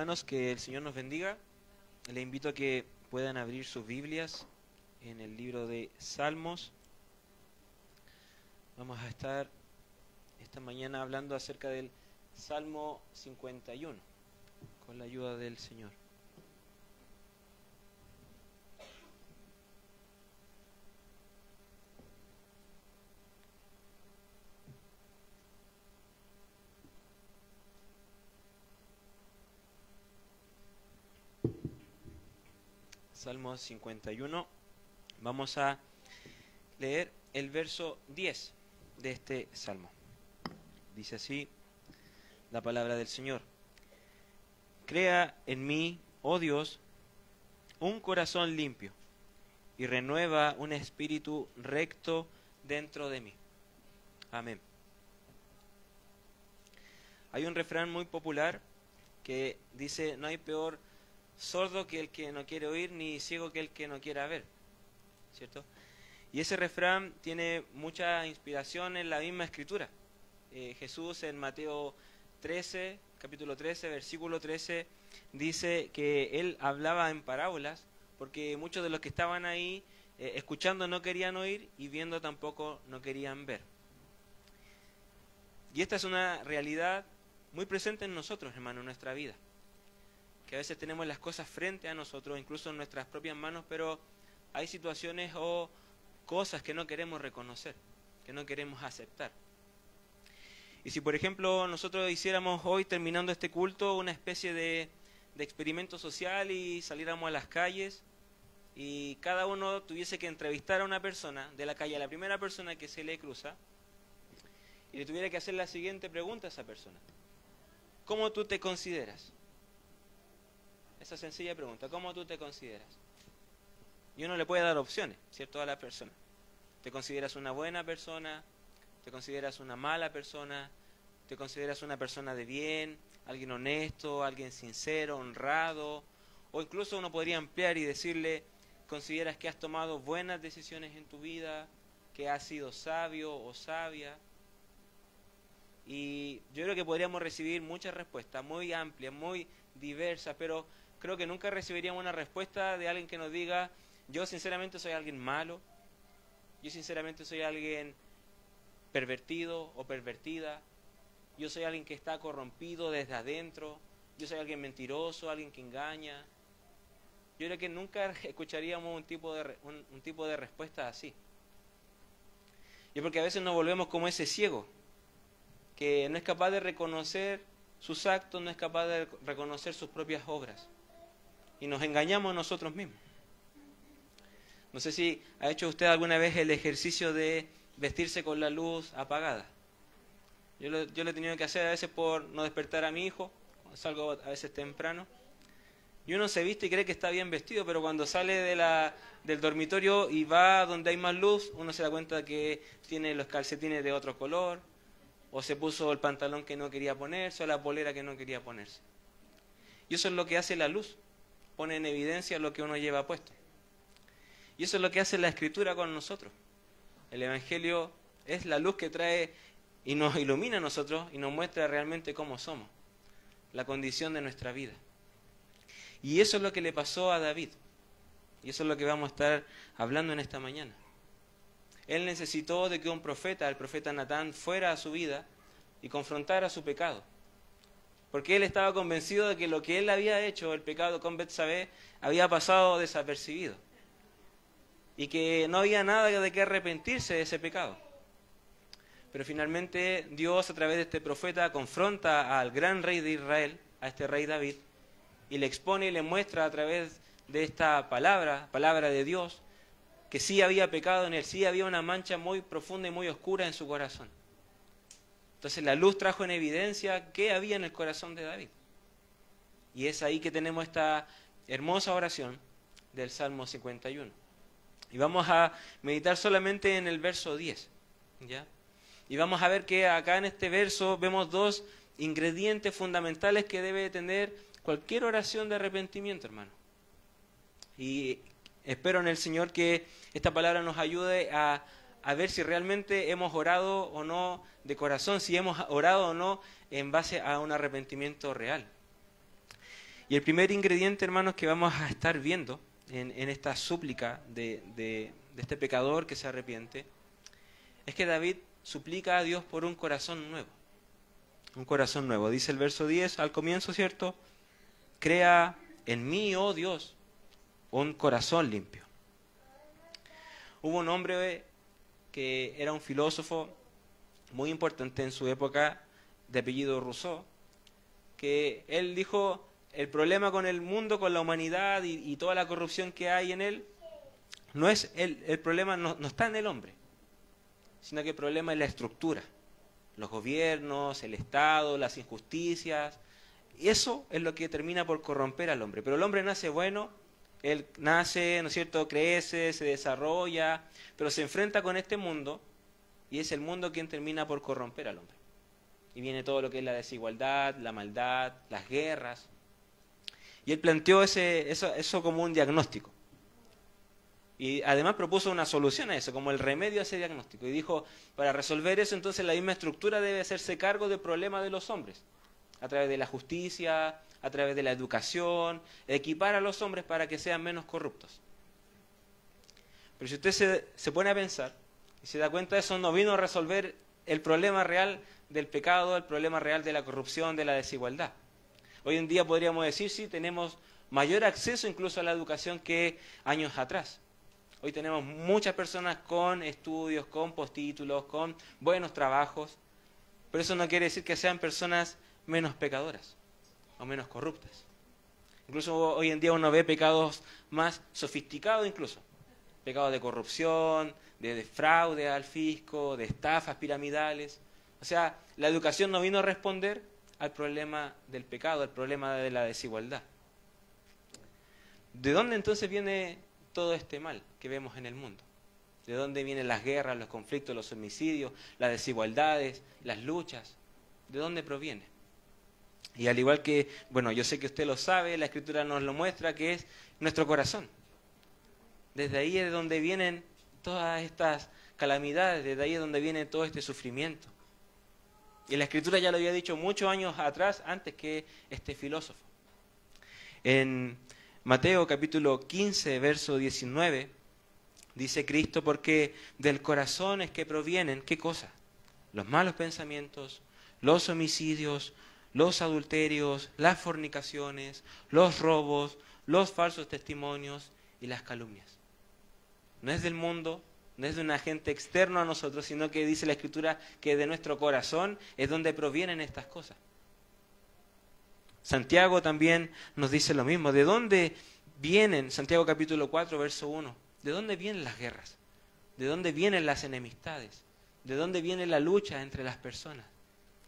hermanos, que el Señor nos bendiga. Les invito a que puedan abrir sus Biblias en el libro de Salmos. Vamos a estar esta mañana hablando acerca del Salmo 51, con la ayuda del Señor. Salmo 51, vamos a leer el verso 10 de este salmo. Dice así la palabra del Señor: Crea en mí, oh Dios, un corazón limpio, y renueva un espíritu recto dentro de mí. Amén. Hay un refrán muy popular que dice: no hay peor sordo que el que no quiere oír, ni ciego que el que no quiera ver, ¿cierto? Y ese refrán tiene mucha inspiración en la misma escritura. Jesús en Mateo 13, capítulo 13, versículo 13, dice que él hablaba en parábolas, porque muchos de los que estaban ahí escuchando no querían oír y viendo tampoco no querían ver. Y esta es una realidad muy presente en nosotros, hermano, en nuestra vida. Que a veces tenemos las cosas frente a nosotros, incluso en nuestras propias manos, pero hay situaciones o cosas que no queremos reconocer, que no queremos aceptar. Y si, por ejemplo, nosotros hiciéramos hoy, terminando este culto, una especie de experimento social y saliéramos a las calles y cada uno tuviese que entrevistar a una persona de la calle, a la primera persona que se le cruza, y le tuviera que hacer la siguiente pregunta a esa persona: ¿cómo tú te consideras? Esa sencilla pregunta: ¿cómo tú te consideras? Y uno le puede dar opciones, ¿cierto?, a la persona. ¿Te consideras una buena persona? ¿Te consideras una mala persona? ¿Te consideras una persona de bien? ¿Alguien honesto? ¿Alguien sincero? ¿Honrado? O incluso uno podría ampliar y decirle: ¿consideras que has tomado buenas decisiones en tu vida? ¿Que has sido sabio o sabia? Y yo creo que podríamos recibir muchas respuestas muy amplias, muy diversas, pero creo que nunca recibiríamos una respuesta de alguien que nos diga: yo sinceramente soy alguien malo, yo sinceramente soy alguien pervertido o pervertida, yo soy alguien que está corrompido desde adentro, yo soy alguien mentiroso, alguien que engaña. Yo creo que nunca escucharíamos un tipo de respuesta así. Y porque a veces nos volvemos como ese ciego, que no es capaz de reconocer sus actos, no es capaz de reconocer sus propias obras. Y nos engañamos nosotros mismos. No sé si ha hecho usted alguna vez el ejercicio de vestirse con la luz apagada. Yo lo he tenido que hacer a veces por no despertar a mi hijo, cuando salgo a veces temprano. Y uno se viste y cree que está bien vestido, pero cuando sale del dormitorio y va donde hay más luz, uno se da cuenta que tiene los calcetines de otro color, o se puso el pantalón que no quería ponerse, o la polera que no quería ponerse. Y eso es lo que hace la luz, pone en evidencia lo que uno lleva puesto. Y eso es lo que hace la Escritura con nosotros. El Evangelio es la luz que trae y nos ilumina a nosotros y nos muestra realmente cómo somos, la condición de nuestra vida. Y eso es lo que le pasó a David. Y eso es lo que vamos a estar hablando en esta mañana. Él necesitó de que un profeta, el profeta Natán, fuera a su vida y confrontara su pecado. Porque él estaba convencido de que lo que él había hecho, el pecado con Betsabé, había pasado desapercibido. Y que no había nada de qué arrepentirse de ese pecado. Pero finalmente Dios, a través de este profeta, confronta al gran rey de Israel, a este rey David, y le expone y le muestra a través de esta palabra de Dios, que sí había pecado en él, sí había una mancha muy profunda y muy oscura en su corazón. Entonces la luz trajo en evidencia qué había en el corazón de David. Y es ahí que tenemos esta hermosa oración del Salmo 51. Y vamos a meditar solamente en el verso 10, ¿ya? Y vamos a ver que acá en este verso vemos dos ingredientes fundamentales que debe tener cualquier oración de arrepentimiento, hermano. Y espero en el Señor que esta palabra nos ayude a ver si realmente hemos orado o no de corazón, si hemos orado o no en base a un arrepentimiento real. Y el primer ingrediente, hermanos, que vamos a estar viendo en esta súplica de este pecador que se arrepiente, es que David suplica a Dios por un corazón nuevo. Un corazón nuevo. Dice el verso 10 al comienzo, ¿cierto? Crea en mí, oh Dios, un corazón limpio. Hubo un hombre que era un filósofo muy importante en su época, de apellido Rousseau, que él dijo, el problema con el mundo, con la humanidad y toda la corrupción que hay en él, no es el problema no está en el hombre, sino que el problema es la estructura, los gobiernos, el Estado, las injusticias, y eso es lo que termina por corromper al hombre. Pero el hombre nace bueno, él nace, ¿no es cierto?, crece, se desarrolla, pero se enfrenta con este mundo, y es el mundo quien termina por corromper al hombre. Y viene todo lo que es la desigualdad, la maldad, las guerras. Y él planteó eso como un diagnóstico. Y además propuso una solución a eso, como el remedio a ese diagnóstico. Y dijo, para resolver eso, entonces la misma estructura debe hacerse cargo del problema de los hombres, a través de la justicia, a través de la educación, equipar a los hombres para que sean menos corruptos. Pero si usted se pone a pensar, y se da cuenta, eso no vino a resolver el problema real del pecado, el problema real de la corrupción, de la desigualdad. Hoy en día podríamos decir, sí, tenemos mayor acceso incluso a la educación que años atrás. Hoy tenemos muchas personas con estudios, con postítulos, con buenos trabajos, pero eso no quiere decir que sean personas menos pecadoras o menos corruptas. Incluso hoy en día uno ve pecados más sofisticados incluso. Pecados de corrupción, de fraude al fisco, de estafas piramidales. O sea, la educación no vino a responder al problema del pecado, al problema de la desigualdad. ¿De dónde entonces viene todo este mal que vemos en el mundo? ¿De dónde vienen las guerras, los conflictos, los homicidios, las desigualdades, las luchas? ¿De dónde proviene? Y al igual que, bueno, yo sé que usted lo sabe, la Escritura nos lo muestra, que es nuestro corazón. Desde ahí es de donde vienen todas estas calamidades, desde ahí es donde viene todo este sufrimiento. Y la Escritura ya lo había dicho muchos años atrás, antes que este filósofo. En Mateo capítulo 15, verso 19, dice Cristo, porque del corazón es que provienen, ¿qué cosa? Los malos pensamientos, los homicidios, los adulterios, las fornicaciones, los robos, los falsos testimonios y las calumnias. No es del mundo, no es de un agente externo a nosotros, sino que dice la Escritura que de nuestro corazón es donde provienen estas cosas. Santiago también nos dice lo mismo. ¿De dónde vienen, Santiago capítulo 4, verso 1, de dónde vienen las guerras? ¿De dónde vienen las enemistades? ¿De dónde viene la lucha entre las personas?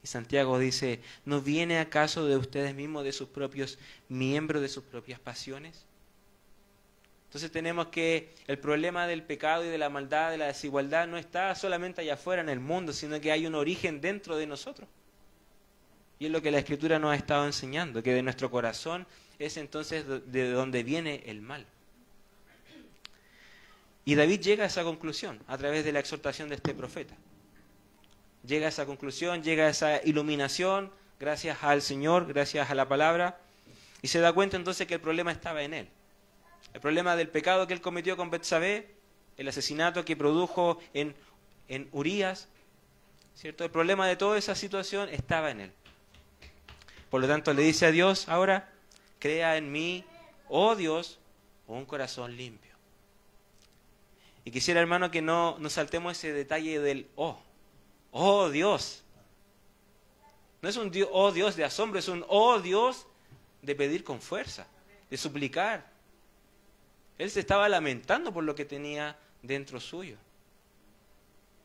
Y Santiago dice, ¿no viene acaso de ustedes mismos, de sus propios miembros, de sus propias pasiones? Entonces tenemos que el problema del pecado y de la maldad, de la desigualdad, no está solamente allá afuera en el mundo, sino que hay un origen dentro de nosotros. Y es lo que la Escritura nos ha estado enseñando, que de nuestro corazón es entonces de donde viene el mal. Y David llega a esa conclusión a través de la exhortación de este profeta. Llega a esa conclusión, llega a esa iluminación, gracias al Señor, gracias a la palabra, y se da cuenta entonces que el problema estaba en él. El problema del pecado que él cometió con Betsabé, el asesinato que produjo en Urías, ¿cierto? El problema de toda esa situación estaba en él. Por lo tanto, le dice a Dios ahora, crea en mí, oh Dios, un corazón limpio. Y quisiera, hermano, que no saltemos ese detalle del oh Dios. No es un Dios, oh Dios de asombro, es un oh Dios de pedir con fuerza, de suplicar. Él se estaba lamentando por lo que tenía dentro suyo.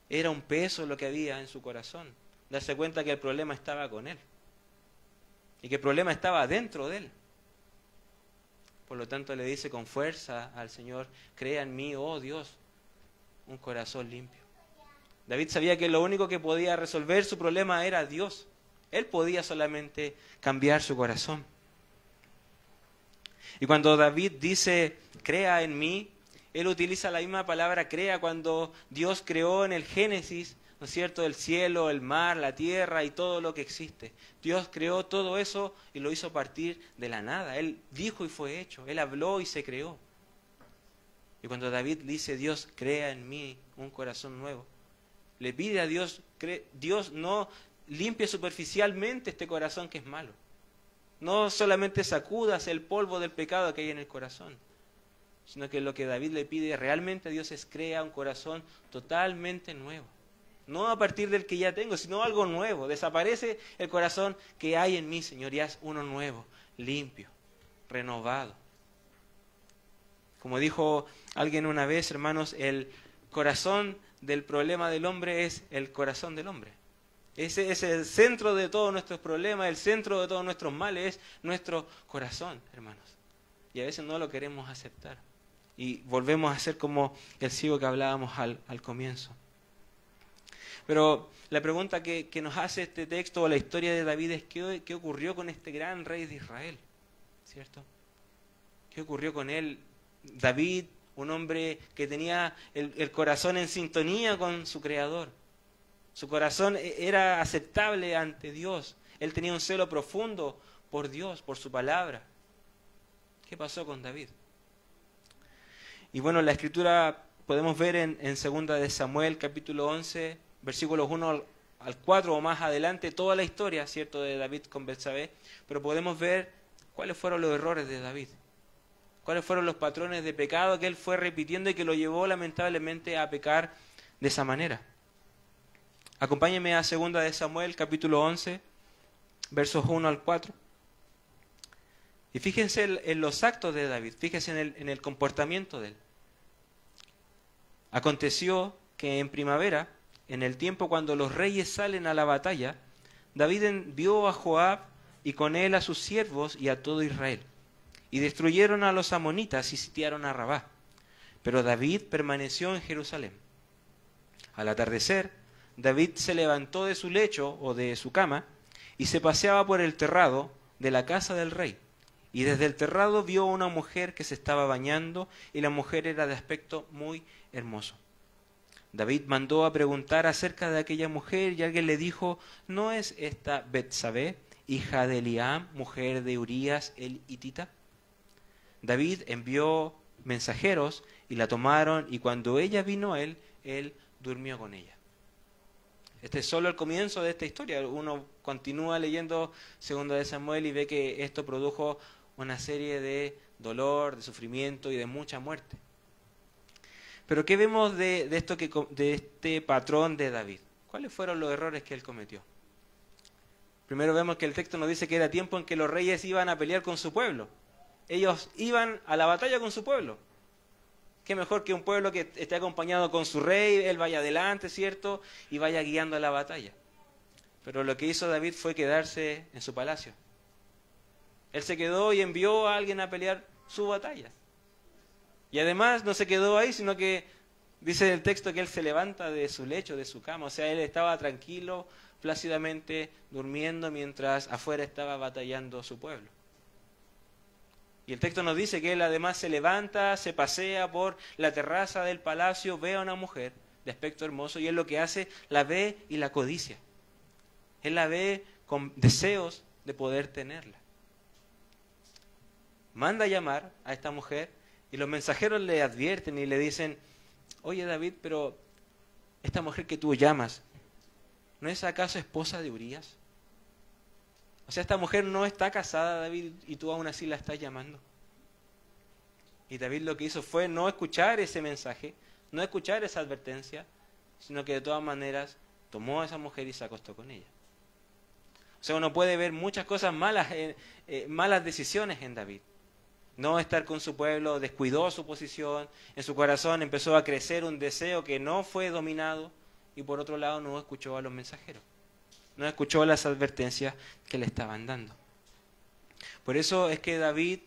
Era un peso lo que había en su corazón. Darse cuenta que el problema estaba con él. Y que el problema estaba dentro de él. Por lo tanto le dice con fuerza al Señor, crea en mí, oh Dios, un corazón limpio. David sabía que lo único que podía resolver su problema era Dios. Él podía solamente cambiar su corazón. Y cuando David dice, crea en mí, él utiliza la misma palabra crea cuando Dios creó en el Génesis ¿no es cierto?, el cielo, el mar, la tierra y todo lo que existe. Dios creó todo eso y lo hizo partir de la nada. Él dijo y fue hecho. Él habló y se creó. Y cuando David dice, Dios, crea en mí un corazón nuevo, le pide a Dios, Dios no limpie superficialmente este corazón que es malo. No solamente sacudas el polvo del pecado que hay en el corazón, sino que lo que David le pide realmente a Dios es crea un corazón totalmente nuevo. No a partir del que ya tengo, sino algo nuevo. Desaparece el corazón que hay en mí, Señor, y haz uno nuevo, limpio, renovado. Como dijo alguien una vez, hermanos, el corazón del problema del hombre es el corazón del hombre. Ese es el centro de todos nuestros problemas, el centro de todos nuestros males, es nuestro corazón, hermanos. Y a veces no lo queremos aceptar. Y volvemos a ser como el ciego que hablábamos al comienzo. Pero la pregunta que nos hace este texto o la historia de David es ¿qué ocurrió con este gran rey de Israel? ¿Cierto? ¿Qué ocurrió con él? David, un hombre que tenía el corazón en sintonía con su Creador. Su corazón era aceptable ante Dios. Él tenía un celo profundo por Dios, por su palabra. ¿Qué pasó con David? Y bueno, la Escritura podemos ver en 2 de Samuel, capítulo 11, versículos 1 al 4 o más adelante, toda la historia, ¿cierto?, de David con Betsabé, pero podemos ver cuáles fueron los errores de David. Cuáles fueron los patrones de pecado que él fue repitiendo y que lo llevó lamentablemente a pecar de esa manera. Acompáñenme a 2 de Samuel, capítulo 11, versos 1 al 4. Y fíjense en los actos de David, fíjense en el comportamiento de él. Aconteció que en primavera, en el tiempo cuando los reyes salen a la batalla, David envió a Joab y con él a sus siervos y a todo Israel. Y destruyeron a los amonitas y sitiaron a Rabá. Pero David permaneció en Jerusalén. Al atardecer, David se levantó de su lecho o de su cama y se paseaba por el terrado de la casa del rey. Y desde el terrado vio a una mujer que se estaba bañando y la mujer era de aspecto muy hermoso. David mandó a preguntar acerca de aquella mujer y alguien le dijo, ¿no es esta Betsabé, hija de Eliam, mujer de Urías el hitita? David envió mensajeros y la tomaron y cuando ella vino a él durmió con ella. Este es solo el comienzo de esta historia. Uno continúa leyendo 2 de Samuel y ve que esto produjo una serie de dolor, de sufrimiento y de mucha muerte. Pero ¿qué vemos de este patrón de David? ¿Cuáles fueron los errores que él cometió? Primero vemos que el texto nos dice que era tiempo en que los reyes iban a pelear con su pueblo. Ellos iban a la batalla con su pueblo. Qué mejor que un pueblo que esté acompañado con su rey, él vaya adelante, ¿cierto? Y vaya guiando a la batalla. Pero lo que hizo David fue quedarse en su palacio. Él se quedó y envió a alguien a pelear su batalla. Y además no se quedó ahí, sino que dice el texto que él se levanta de su lecho, de su cama. O sea, él estaba tranquilo, plácidamente durmiendo mientras afuera estaba batallando su pueblo. Y el texto nos dice que él además se levanta, se pasea por la terraza del palacio, ve a una mujer de aspecto hermoso y él lo que hace, la ve y la codicia. Él la ve con deseos de poder tenerla. Manda a llamar a esta mujer y los mensajeros le advierten y le dicen, oye David, pero esta mujer que tú llamas, ¿no es acaso esposa de Urías? O sea, esta mujer no está casada, David, y tú aún así la estás llamando. Y David lo que hizo fue no escuchar ese mensaje, no escuchar esa advertencia, sino que de todas maneras tomó a esa mujer y se acostó con ella. O sea, uno puede ver muchas cosas malas, malas decisiones en David. No estar con su pueblo, descuidó su posición, en su corazón empezó a crecer un deseo que no fue dominado y por otro lado no escuchó a los mensajeros. No escuchó las advertencias que le estaban dando. Por eso es que David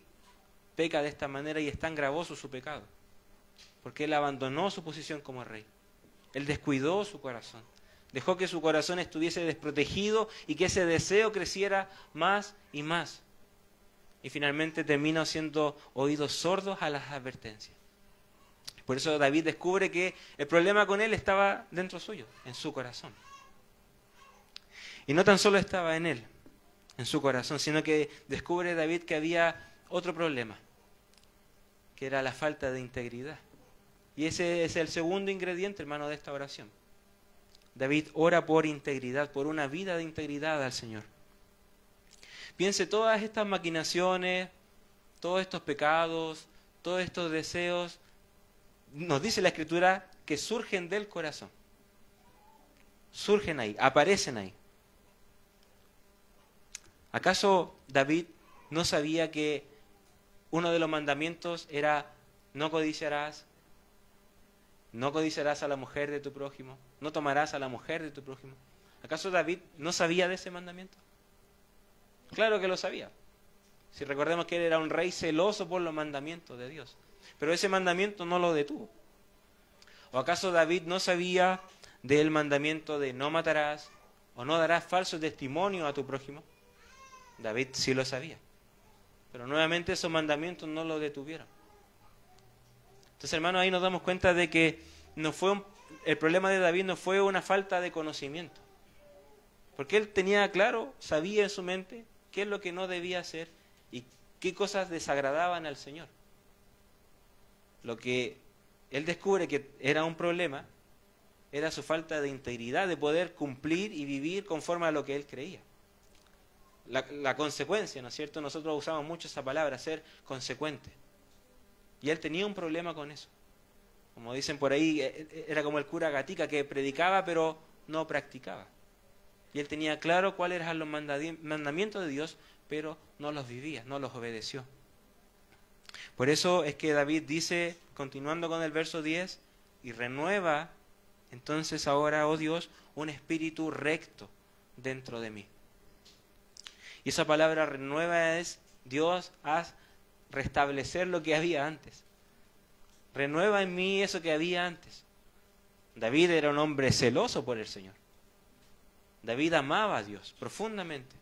peca de esta manera y es tan gravoso su pecado. Porque él abandonó su posición como rey. Él descuidó su corazón. Dejó que su corazón estuviese desprotegido y que ese deseo creciera más y más. Y finalmente termina siendo oídos sordos a las advertencias. Por eso David descubre que el problema con él estaba dentro suyo, en su corazón. Y no tan solo estaba en él, en su corazón, sino que descubre David que había otro problema, que era la falta de integridad. Y ese es el segundo ingrediente, hermano, de esta oración. David ora por integridad, por una vida de integridad al Señor. Piense todas estas maquinaciones, todos estos pecados, todos estos deseos, nos dice la Escritura que surgen del corazón. Surgen ahí, aparecen ahí. ¿Acaso David no sabía que uno de los mandamientos era no codiciarás a la mujer de tu prójimo, no tomarás a la mujer de tu prójimo? ¿Acaso David no sabía de ese mandamiento? Claro que lo sabía. Si recordemos que él era un rey celoso por los mandamientos de Dios. Pero ese mandamiento no lo detuvo. ¿O acaso David no sabía del mandamiento de no matarás o no darás falso testimonio a tu prójimo? David sí lo sabía. Pero nuevamente esos mandamientos no lo detuvieron. Entonces, hermanos, ahí nos damos cuenta de que el problema de David no fue una falta de conocimiento. Porque él tenía claro, sabía en su mente qué es lo que no debía hacer y qué cosas desagradaban al Señor. Lo que él descubre que era un problema era su falta de integridad, de poder cumplir y vivir conforme a lo que él creía. La consecuencia, ¿no es cierto? Nosotros usamos mucho esa palabra, ser consecuente. Y él tenía un problema con eso. Como dicen por ahí, era como el cura Gatica que predicaba pero no practicaba. Y él tenía claro cuáles eran los mandamientos de Dios, pero no los vivía, no los obedeció. Por eso es que David dice, continuando con el verso 10, y renueva entonces ahora, oh Dios, un espíritu recto dentro de mí. Y esa palabra renueva es, Dios, haz restablecer lo que había antes. Renueva en mí eso que había antes. David era un hombre celoso por el Señor. David amaba a Dios profundamente.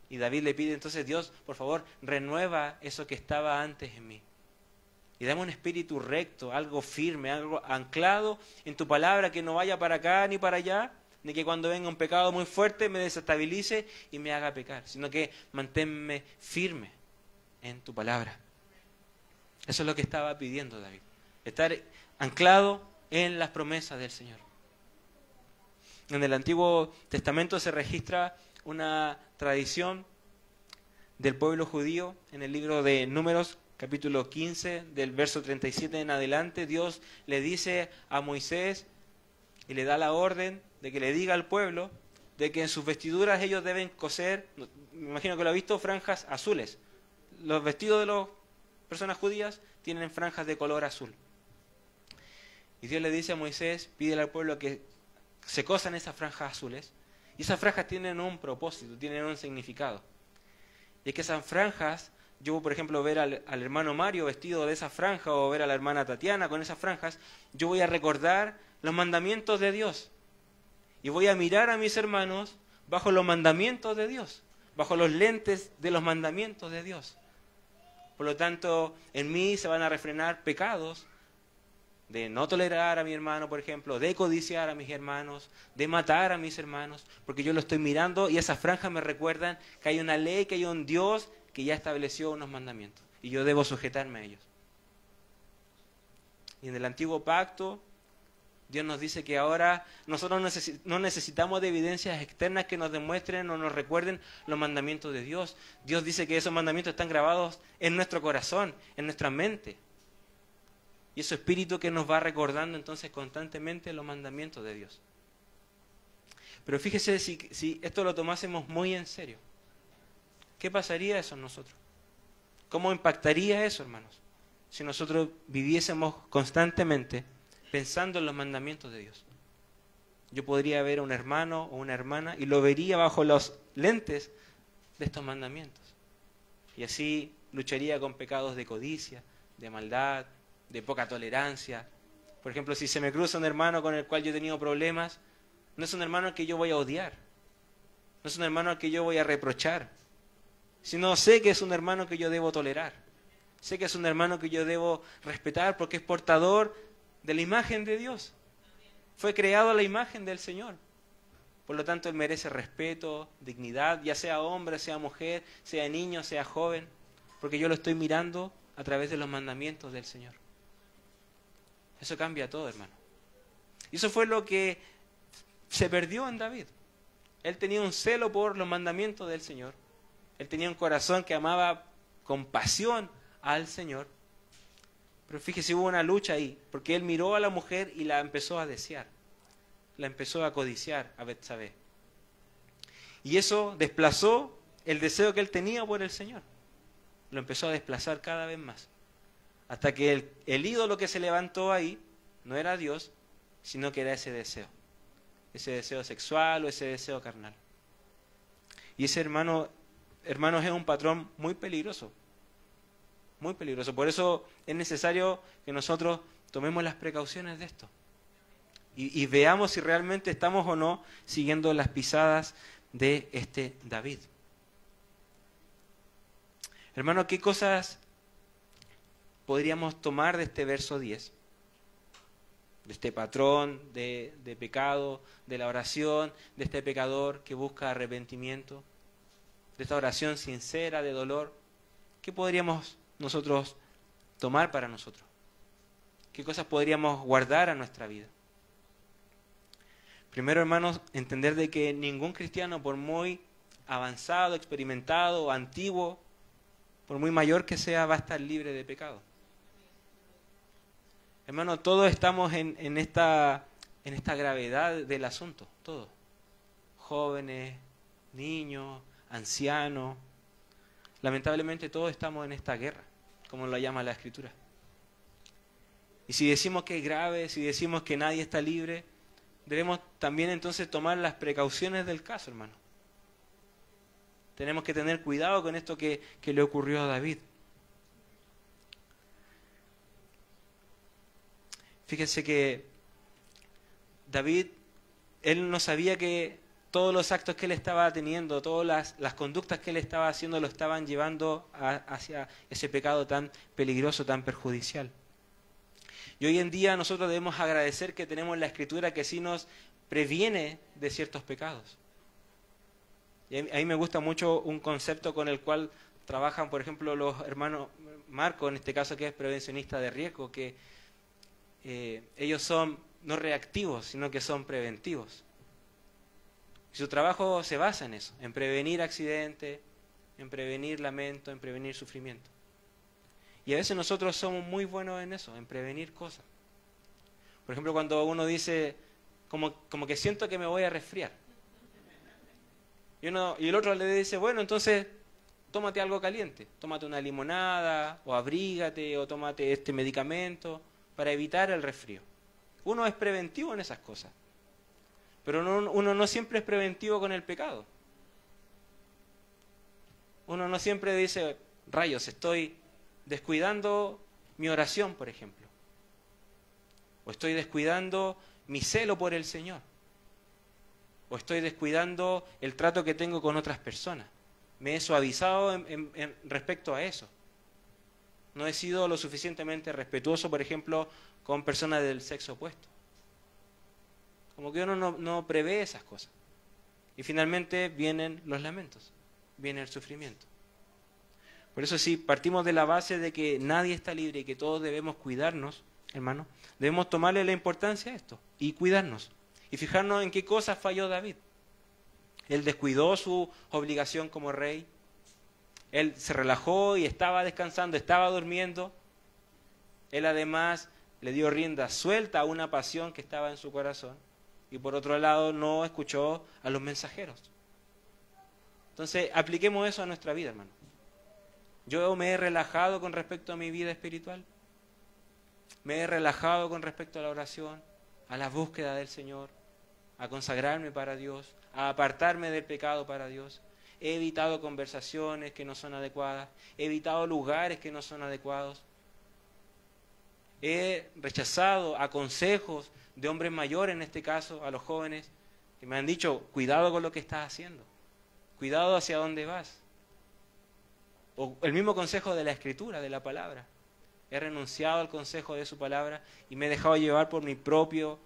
Y David le pide entonces, Dios, por favor, renueva eso que estaba antes en mí. Y dame un espíritu recto, algo firme, algo anclado en tu palabra, que no vaya para acá ni para allá, ni que cuando venga un pecado muy fuerte me desestabilice y me haga pecar, sino que manténme firme en tu palabra. Eso es lo que estaba pidiendo David, estar anclado en las promesas del Señor. En el Antiguo Testamento se registra una tradición del pueblo judío en el libro de Números, capítulo 15, del verso 37 en adelante. Dios le dice a Moisés y le da la orden de que le diga al pueblo de que en sus vestiduras ellos deben coser, me imagino que lo ha visto, franjas azules. Los vestidos de las personas judías tienen franjas de color azul. Y Dios le dice a Moisés, pídele al pueblo que se cosan esas franjas azules. Y esas franjas tienen un propósito, tienen un significado. Y es que esas franjas, yo por ejemplo ver al hermano Mario vestido de esa franja o ver a la hermana Tatiana con esas franjas, yo voy a recordar los mandamientos de Dios. Y voy a mirar a mis hermanos bajo los mandamientos de Dios, bajo los lentes de los mandamientos de Dios. Por lo tanto, en mí se van a refrenar pecados de no tolerar a mi hermano, por ejemplo, de codiciar a mis hermanos, de matar a mis hermanos, porque yo lo estoy mirando y esas franjas me recuerdan que hay una ley, que hay un Dios que ya estableció unos mandamientos y yo debo sujetarme a ellos. Y en el antiguo pacto, Dios nos dice que ahora nosotros no necesitamos de evidencias externas que nos demuestren o nos recuerden los mandamientos de Dios. Dios dice que esos mandamientos están grabados en nuestro corazón, en nuestra mente. Y ese espíritu que nos va recordando entonces constantemente los mandamientos de Dios. Pero fíjese si esto lo tomásemos muy en serio. ¿Qué pasaría eso en nosotros? ¿Cómo impactaría eso, hermanos? Si nosotros viviésemos constantemente pensando en los mandamientos de Dios. Yo podría ver a un hermano o una hermana y lo vería bajo los lentes de estos mandamientos. Y así lucharía con pecados de codicia, de maldad, de poca tolerancia. Por ejemplo, si se me cruza un hermano con el cual yo he tenido problemas, no es un hermano al que yo voy a odiar, no es un hermano al que yo voy a reprochar, sino sé que es un hermano que yo debo tolerar, Sé que es un hermano que yo debo respetar porque es portador de la imagen de Dios. Fue creado a la imagen del Señor. Por lo tanto, él merece respeto, dignidad, ya sea hombre, sea mujer, sea niño, sea joven, porque yo lo estoy mirando a través de los mandamientos del Señor. Eso cambia todo, hermano. Y eso fue lo que se perdió en David. Él tenía un celo por los mandamientos del Señor. Él tenía un corazón que amaba con pasión al Señor. Pero fíjese, hubo una lucha ahí, porque él miró a la mujer y la empezó a desear. La empezó a codiciar a Betsabé. Y eso desplazó el deseo que él tenía por el Señor. Lo empezó a desplazar cada vez más. Hasta que el ídolo que se levantó ahí no era Dios, sino que era ese deseo. Ese deseo sexual o ese deseo carnal. Y ese hermanos, es un patrón muy peligroso. Muy peligroso. Por eso es necesario que nosotros tomemos las precauciones de esto. Y veamos si realmente estamos o no siguiendo las pisadas de este David. Hermano, ¿qué cosas podríamos tomar de este verso 10? De este patrón de pecado, de la oración, de este pecador que busca arrepentimiento, de esta oración sincera de dolor. ¿Qué podríamos nosotros tomar para nosotros? ¿Qué cosas podríamos guardar a nuestra vida? Primero, hermanos, entender de que ningún cristiano, por muy avanzado, experimentado, antiguo, por muy mayor que sea, va a estar libre de pecado. Hermano, todos estamos en esta gravedad del asunto, todos. Jóvenes, niños, ancianos. Lamentablemente todos estamos en esta guerra, como lo llama la Escritura. Y si decimos que es grave, si decimos que nadie está libre, debemos también entonces tomar las precauciones del caso, hermano. Tenemos que tener cuidado con esto que le ocurrió a David. Fíjense que David, él no sabía que todos los actos que él estaba teniendo, todas las conductas que él estaba haciendo lo estaban llevando hacia ese pecado tan peligroso, tan perjudicial. Y hoy en día nosotros debemos agradecer que tenemos la Escritura que sí nos previene de ciertos pecados. Y a mí me gusta mucho un concepto con el cual trabajan, por ejemplo, los hermanos Marco, en este caso que es prevencionista de riesgo, que ellos son no reactivos, sino que son preventivos. Y su trabajo se basa en eso, en prevenir accidentes, en prevenir lamento, en prevenir sufrimiento. Y a veces nosotros somos muy buenos en eso, en prevenir cosas. Por ejemplo, cuando uno dice, como que siento que me voy a resfriar. Y el otro le dice, bueno, entonces tómate algo caliente. Tómate una limonada, o abrígate, o tómate este medicamento para evitar el resfrío. Uno es preventivo en esas cosas. Pero uno no siempre es preventivo con el pecado. Uno no siempre dice, rayos, estoy descuidando mi oración, por ejemplo. O estoy descuidando mi celo por el Señor. O estoy descuidando el trato que tengo con otras personas. Me he suavizado en respecto a eso. No he sido lo suficientemente respetuoso, por ejemplo, con personas del sexo opuesto. Como que uno no prevé esas cosas. Y finalmente vienen los lamentos, viene el sufrimiento. Por eso sí, partimos de la base de que nadie está libre y que todos debemos cuidarnos, hermano. Debemos tomarle la importancia a esto y cuidarnos. Y fijarnos en qué cosas falló David. Él descuidó su obligación como rey. Él se relajó y estaba descansando, estaba durmiendo. Él además le dio rienda suelta a una pasión que estaba en su corazón. Y por otro lado no escuchó a los mensajeros. Entonces apliquemos eso a nuestra vida, hermano. Yo me he relajado con respecto a mi vida espiritual. Me he relajado con respecto a la oración, a la búsqueda del Señor, a consagrarme para Dios, a apartarme del pecado para Dios. He evitado conversaciones que no son adecuadas, he evitado lugares que no son adecuados. He rechazado a consejos de hombres mayores, en este caso, a los jóvenes, que me han dicho, cuidado con lo que estás haciendo, cuidado hacia dónde vas. O el mismo consejo de la Escritura, de la palabra. He renunciado al consejo de su palabra y me he dejado llevar por mi propio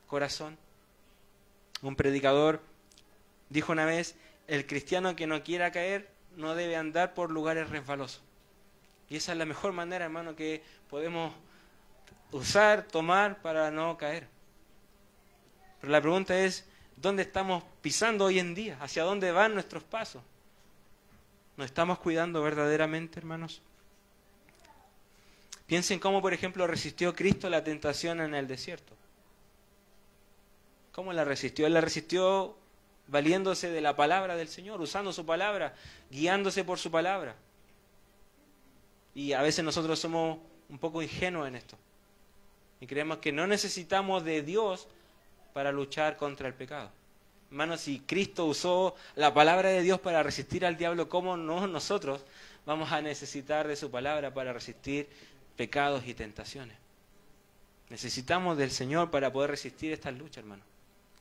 corazón. Un predicador dijo una vez, el cristiano que no quiera caer no debe andar por lugares resbalosos. Y esa es la mejor manera, hermano, que podemos usar, tomar para no caer. Pero la pregunta es, ¿dónde estamos pisando hoy en día? ¿Hacia dónde van nuestros pasos? ¿Nos estamos cuidando verdaderamente, hermanos? Piensen cómo, por ejemplo, resistió Cristo la tentación en el desierto. ¿Cómo la resistió? Él la resistió valiéndose de la palabra del Señor, usando su palabra, guiándose por su palabra. Y a veces nosotros somos un poco ingenuos en esto. Y creemos que no necesitamos de Dios para luchar contra el pecado. Hermanos, si Cristo usó la palabra de Dios para resistir al diablo, ¿cómo no nosotros vamos a necesitar de su palabra para resistir pecados y tentaciones? Necesitamos del Señor para poder resistir estas luchas, hermano,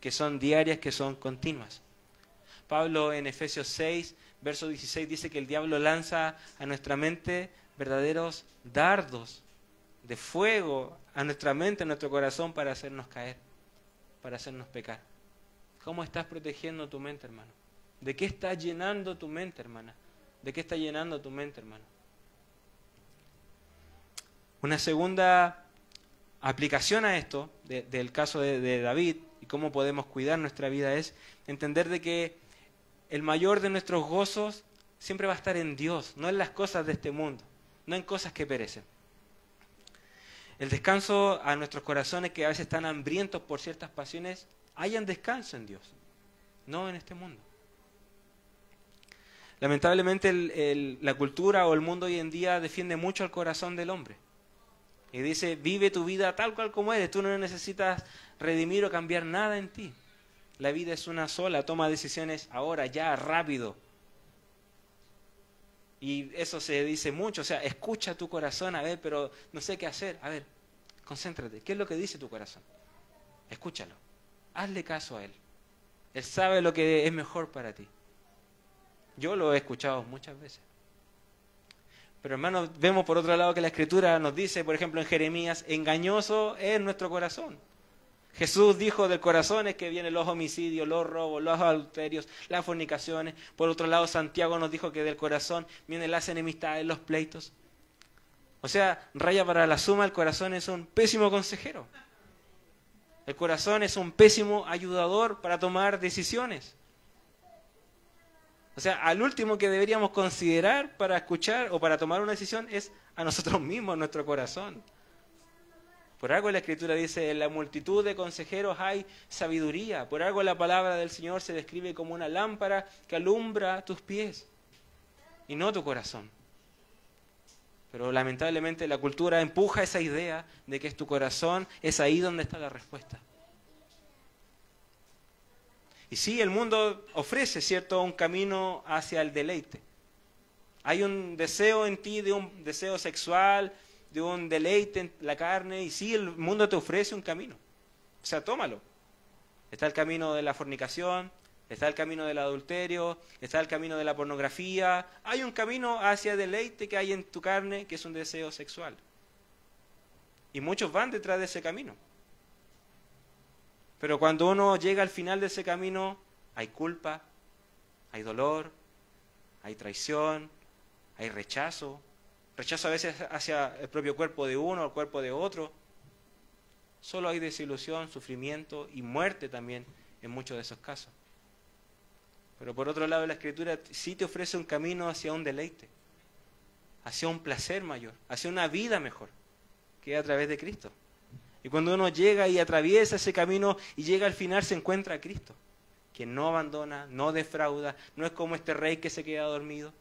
que son diarias, que son continuas. Pablo en Efesios 6, verso 16, dice que el diablo lanza a nuestra mente verdaderos dardos de fuego a nuestra mente, a nuestro corazón, para hacernos caer, para hacernos pecar. ¿Cómo estás protegiendo tu mente, hermano? ¿De qué estás llenando tu mente, hermana? ¿De qué está llenando tu mente, hermano? Una segunda aplicación a esto, del caso de David, y cómo podemos cuidar nuestra vida, es entender de que el mayor de nuestros gozos siempre va a estar en Dios, no en las cosas de este mundo, no en cosas que perecen. El descanso a nuestros corazones que a veces están hambrientos por ciertas pasiones, hayan descanso en Dios, no en este mundo. Lamentablemente la cultura o el mundo hoy en día defiende mucho al corazón del hombre. Y dice, vive tu vida tal cual como eres, tú no necesitas redimir o cambiar nada en ti. La vida es una sola, toma decisiones ahora, ya, rápido. Y eso se dice mucho, o sea, escucha tu corazón, a ver, pero no sé qué hacer. A ver, concéntrate, ¿qué es lo que dice tu corazón? Escúchalo, hazle caso a él. Él sabe lo que es mejor para ti. Yo lo he escuchado muchas veces. Pero hermanos, vemos por otro lado que la Escritura nos dice, por ejemplo en Jeremías, engañoso es nuestro corazón. Jesús dijo del corazón es que vienen los homicidios, los robos, los adulterios, las fornicaciones. Por otro lado, Santiago nos dijo que del corazón vienen las enemistades, los pleitos. O sea, raya para la suma, el corazón es un pésimo consejero. El corazón es un pésimo ayudador para tomar decisiones. O sea, al último que deberíamos considerar para escuchar o para tomar una decisión es a nosotros mismos, nuestro corazón. Por algo la Escritura dice, en la multitud de consejeros hay sabiduría. Por algo la palabra del Señor se describe como una lámpara que alumbra tus pies y no tu corazón. Pero lamentablemente la cultura empuja esa idea de que es tu corazón, es ahí donde está la respuesta. Y sí, el mundo ofrece, ¿cierto?, un camino hacia el deleite. Hay un deseo en ti, de un deseo sexual, de un deleite en la carne, y sí, el mundo te ofrece un camino. O sea, tómalo. Está el camino de la fornicación, está el camino del adulterio, está el camino de la pornografía. Hay un camino hacia el deleite que hay en tu carne, que es un deseo sexual. Y muchos van detrás de ese camino. Pero cuando uno llega al final de ese camino, hay culpa, hay dolor, hay traición, hay rechazo. Rechazo a veces hacia el propio cuerpo de uno, el cuerpo de otro. Solo hay desilusión, sufrimiento y muerte también en muchos de esos casos. Pero por otro lado, la Escritura sí te ofrece un camino hacia un deleite, hacia un placer mayor, hacia una vida mejor, que es a través de Cristo. Y cuando uno llega y atraviesa ese camino y llega al final, se encuentra a Cristo, quien no abandona, no defrauda, no es como este rey que se queda dormido,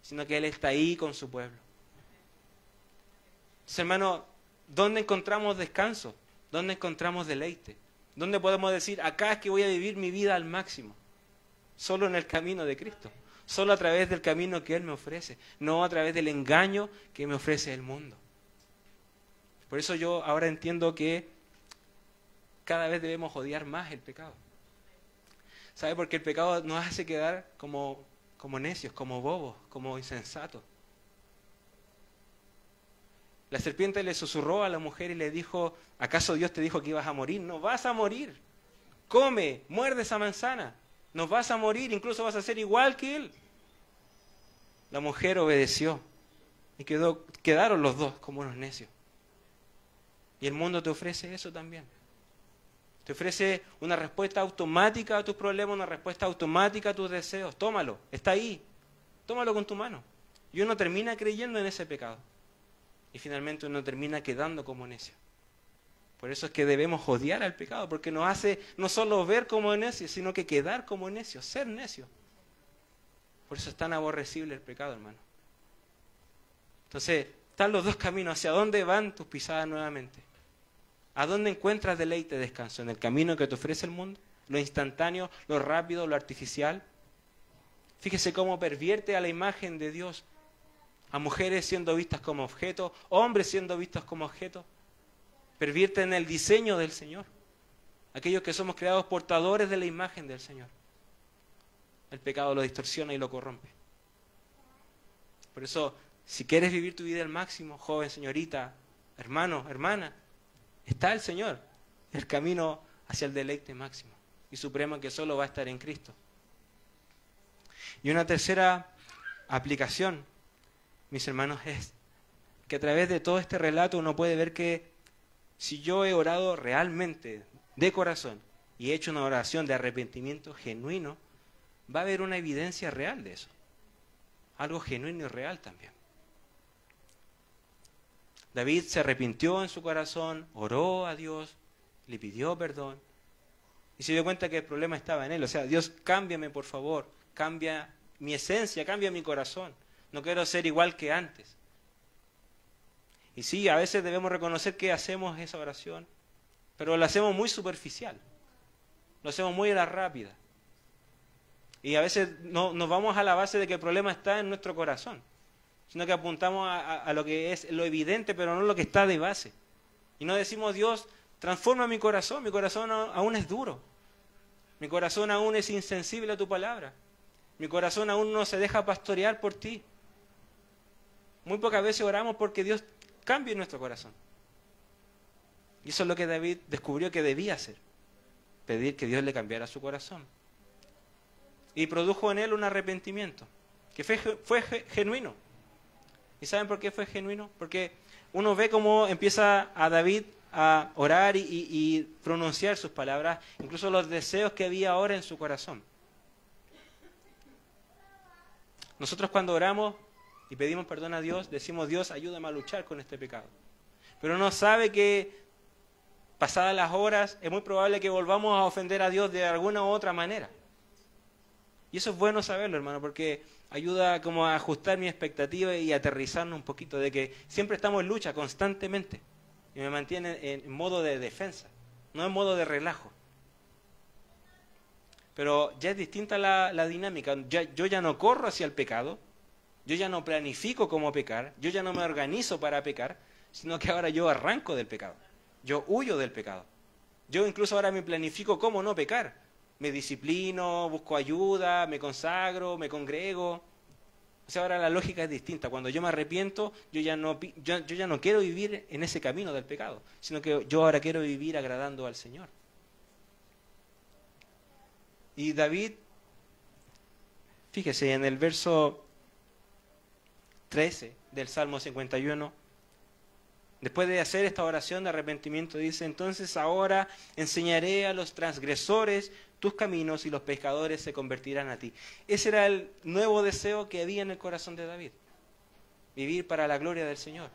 sino que Él está ahí con su pueblo. Entonces, hermano, ¿dónde encontramos descanso? ¿Dónde encontramos deleite? ¿Dónde podemos decir, acá es que voy a vivir mi vida al máximo? Solo en el camino de Cristo, solo a través del camino que Él me ofrece, no a través del engaño que me ofrece el mundo. Por eso yo ahora entiendo que cada vez debemos odiar más el pecado. ¿Sabe? Porque el pecado nos hace quedar como como necios, como bobos, como insensatos. La serpiente le susurró a la mujer y le dijo, ¿acaso Dios te dijo que ibas a morir? No vas a morir. Come, muerde esa manzana. No vas a morir, incluso vas a ser igual que él. La mujer obedeció y quedaron los dos como unos necios. Y el mundo te ofrece eso también. Te ofrece una respuesta automática a tus problemas, una respuesta automática a tus deseos. Tómalo, está ahí. Tómalo con tu mano. Y uno termina creyendo en ese pecado. Y finalmente uno termina quedando como necio. Por eso es que debemos odiar al pecado, porque nos hace no solo ver como necios, sino que quedar como necios, ser necios. Por eso es tan aborrecible el pecado, hermano. Entonces, están los dos caminos. ¿Hacia dónde van tus pisadas nuevamente? ¿A dónde encuentras deleite y descanso? ¿En el camino que te ofrece el mundo? ¿Lo instantáneo, lo rápido, lo artificial? Fíjese cómo pervierte a la imagen de Dios. A mujeres siendo vistas como objetos, hombres siendo vistos como objetos. Pervierte en el diseño del Señor. Aquellos que somos creados portadores de la imagen del Señor. El pecado lo distorsiona y lo corrompe. Por eso, si quieres vivir tu vida al máximo, joven, señorita, hermano, hermana, está el Señor, el camino hacia el deleite máximo y supremo que solo va a estar en Cristo. Y una tercera aplicación, mis hermanos, es que a través de todo este relato uno puede ver que si yo he orado realmente, de corazón, y he hecho una oración de arrepentimiento genuino, va a haber una evidencia real de eso. Algo genuino y real también. David se arrepintió en su corazón, oró a Dios, le pidió perdón, y se dio cuenta que el problema estaba en él. O sea, Dios, cámbiame por favor, cambia mi esencia, cambia mi corazón. No quiero ser igual que antes. Y sí, a veces debemos reconocer que hacemos esa oración, pero la hacemos muy superficial, lo hacemos muy a la rápida. Y a veces no, nos vamos a la base de que el problema está en nuestro corazón, sino que apuntamos a lo que es lo evidente, pero no lo que está de base. Y no decimos, Dios, transforma mi corazón aún es duro, mi corazón aún es insensible a tu palabra, mi corazón aún no se deja pastorear por ti. Muy pocas veces oramos porque Dios cambie nuestro corazón. Y eso es lo que David descubrió que debía hacer, pedir que Dios le cambiara su corazón. Y produjo en él un arrepentimiento, que fue genuino. ¿Y saben por qué fue genuino? Porque uno ve cómo empieza a David a orar y pronunciar sus palabras, incluso los deseos que había ahora en su corazón. Nosotros cuando oramos y pedimos perdón a Dios, decimos, Dios, ayúdame a luchar con este pecado. Pero uno sabe que pasadas las horas es muy probable que volvamos a ofender a Dios de alguna u otra manera. Y eso es bueno saberlo, hermano, porque ayuda como a ajustar mi expectativa y aterrizarnos un poquito de que siempre estamos en lucha constantemente. Y me mantiene en modo de defensa, no en modo de relajo. Pero ya es distinta la dinámica. Yo ya no corro hacia el pecado, yo ya no planifico cómo pecar, yo ya no me organizo para pecar, sino que ahora yo arranco del pecado. Yo huyo del pecado. Yo incluso ahora me planifico cómo no pecar. Me disciplino, busco ayuda, me consagro, me congrego. O sea, ahora la lógica es distinta. Cuando yo me arrepiento, yo ya no quiero vivir en ese camino del pecado, sino que yo ahora quiero vivir agradando al Señor. Y David, fíjese, en el verso 13 del Salmo 51, después de hacer esta oración de arrepentimiento, dice, entonces ahora enseñaré a los transgresores tus caminos y los pecadores se convertirán a ti. Ese era el nuevo deseo que había en el corazón de David, vivir para la gloria del Señor.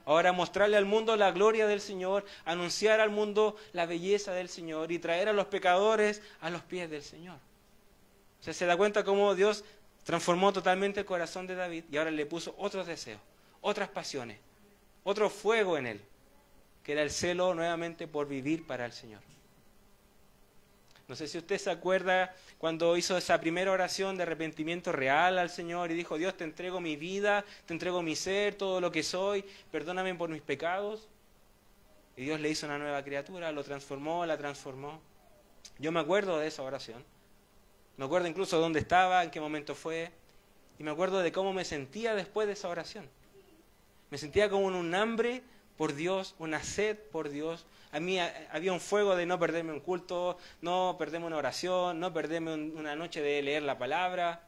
Ahora mostrarle al mundo la gloria del Señor, anunciar al mundo la belleza del Señor y traer a los pecadores a los pies del Señor. O sea, se da cuenta cómo Dios transformó totalmente el corazón de David y ahora le puso otros deseos, otras pasiones, otro fuego en él, que era el celo nuevamente por vivir para el Señor. No sé si usted se acuerda cuando hizo esa primera oración de arrepentimiento real al Señor y dijo, Dios, te entrego mi vida, te entrego mi ser, todo lo que soy, perdóname por mis pecados. Y Dios le hizo una nueva criatura, lo transformó, la transformó. Yo me acuerdo de esa oración. Me acuerdo incluso dónde estaba, en qué momento fue. Y me acuerdo de cómo me sentía después de esa oración. Me sentía como en un hambre por Dios, una sed por Dios. A mí había un fuego de no perderme un culto, no perderme una oración, no perderme una noche de leer la palabra.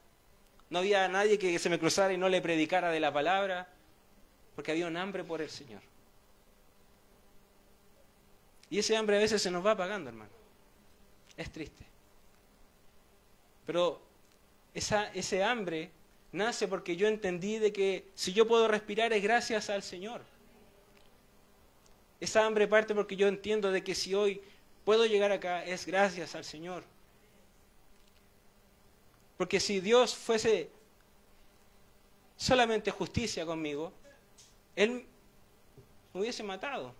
No había nadie que se me cruzara y no le predicara de la palabra, porque había un hambre por el Señor. Y ese hambre a veces se nos va apagando, hermano. Es triste. Pero ese hambre nace porque yo entendí de que si yo puedo respirar es gracias al Señor. Esa hambre parte porque yo entiendo de que si hoy puedo llegar acá es gracias al Señor. Porque si Dios fuese solamente justicia conmigo, Él me hubiese matado,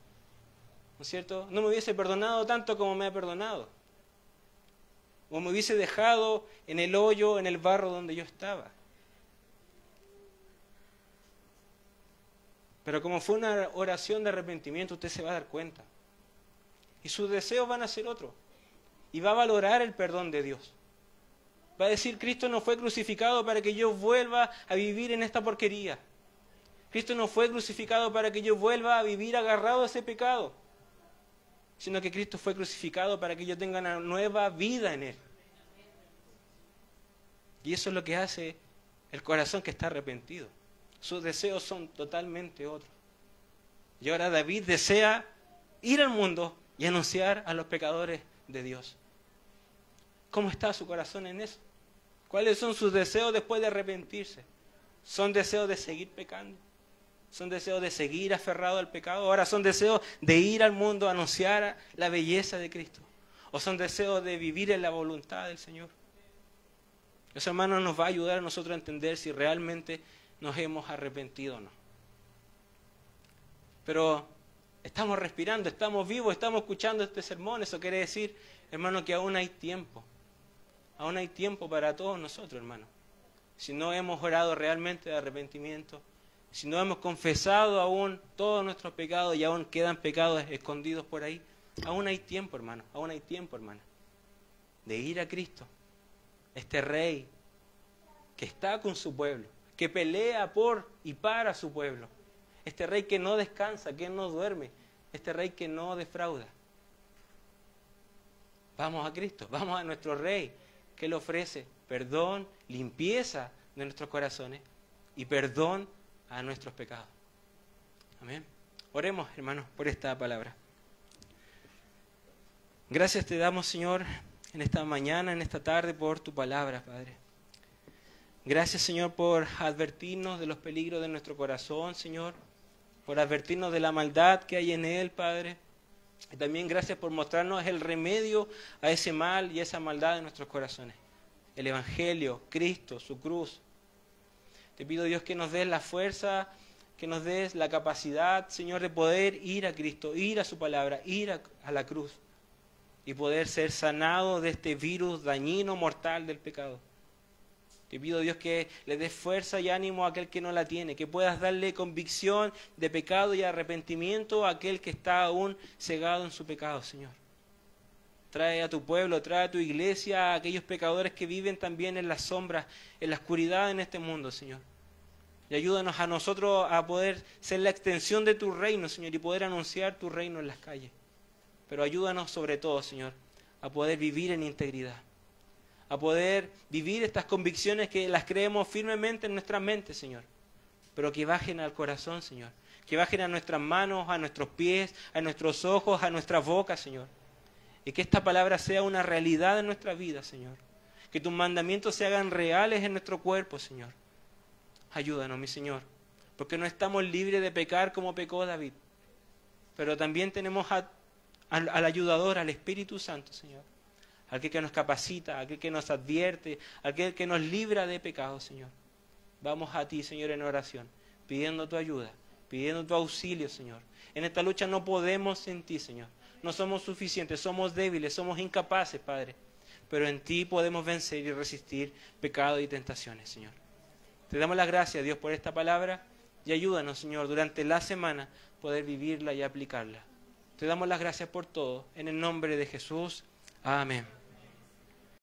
¿no es cierto? No me hubiese perdonado tanto como me ha perdonado. O me hubiese dejado en el hoyo, en el barro donde yo estaba. Pero como fue una oración de arrepentimiento, usted se va a dar cuenta. Y sus deseos van a ser otros. Y va a valorar el perdón de Dios. Va a decir, Cristo no fue crucificado para que yo vuelva a vivir en esta porquería. Cristo no fue crucificado para que yo vuelva a vivir agarrado a ese pecado. Sino que Cristo fue crucificado para que yo tenga una nueva vida en Él. Y eso es lo que hace el corazón que está arrepentido. Sus deseos son totalmente otros. Y ahora David desea ir al mundo y anunciar a los pecadores de Dios. ¿Cómo está su corazón en eso? ¿Cuáles son sus deseos después de arrepentirse? ¿Son deseos de seguir pecando? ¿Son deseos de seguir aferrado al pecado? ¿Ahora son deseos de ir al mundo a anunciar la belleza de Cristo? ¿O son deseos de vivir en la voluntad del Señor? Eso, hermano, nos va a ayudar a nosotros a entender si realmente nos hemos arrepentido o no. Pero estamos respirando, estamos vivos, estamos escuchando este sermón. Eso quiere decir, hermano, que aún hay tiempo. Aún hay tiempo para todos nosotros, hermano. Si no hemos orado realmente de arrepentimiento, si no hemos confesado aún todos nuestros pecados y aún quedan pecados escondidos por ahí, aún hay tiempo, hermano. Aún hay tiempo, hermano, de ir a Cristo. Este rey que está con su pueblo, que pelea por y para su pueblo. Este rey que no descansa, que no duerme. Este rey que no defrauda. Vamos a Cristo, vamos a nuestro rey, que le ofrece perdón, limpieza de nuestros corazones y perdón a nuestros pecados. Amén. Oremos, hermanos, por esta palabra. Gracias te damos, Señor, en esta mañana, en esta tarde, por tu palabra, Padre. Gracias, Señor, por advertirnos de los peligros de nuestro corazón, Señor, por advertirnos de la maldad que hay en él, Padre. Y también gracias por mostrarnos el remedio a ese mal y esa maldad de nuestros corazones. El Evangelio, Cristo, su cruz. Te pido, Dios, que nos des la fuerza, que nos des la capacidad, Señor, de poder ir a Cristo, ir a su palabra, ir a la cruz y poder ser sanados de este virus dañino, mortal del pecado. Te pido, Dios, que le des fuerza y ánimo a aquel que no la tiene, que puedas darle convicción de pecado y arrepentimiento a aquel que está aún cegado en su pecado, Señor. Trae a tu pueblo, trae a tu iglesia a aquellos pecadores que viven también en las sombras, en la oscuridad en este mundo, Señor. Y ayúdanos a nosotros a poder ser la extensión de tu reino, Señor, y poder anunciar tu reino en las calles. Pero ayúdanos sobre todo, Señor, a poder vivir en integridad, a poder vivir estas convicciones que las creemos firmemente en nuestra mente, Señor, pero que bajen al corazón, Señor, que bajen a nuestras manos, a nuestros pies, a nuestros ojos, a nuestras bocas, Señor, y que esta palabra sea una realidad en nuestra vida, Señor, que tus mandamientos se hagan reales en nuestro cuerpo, Señor. Ayúdanos, mi Señor, porque no estamos libres de pecar como pecó David, pero también tenemos al ayudador, al Espíritu Santo, Señor, aquel que nos capacita, aquel que nos advierte, aquel que nos libra de pecado, Señor. Vamos a ti, Señor, en oración, pidiendo tu ayuda, pidiendo tu auxilio, Señor. En esta lucha no podemos sin ti, Señor. No somos suficientes, somos débiles, somos incapaces, Padre. Pero en ti podemos vencer y resistir pecado y tentaciones, Señor. Te damos las gracias, Dios, por esta palabra y ayúdanos, Señor, durante la semana poder vivirla y aplicarla. Te damos las gracias por todo. En el nombre de Jesús. Amén.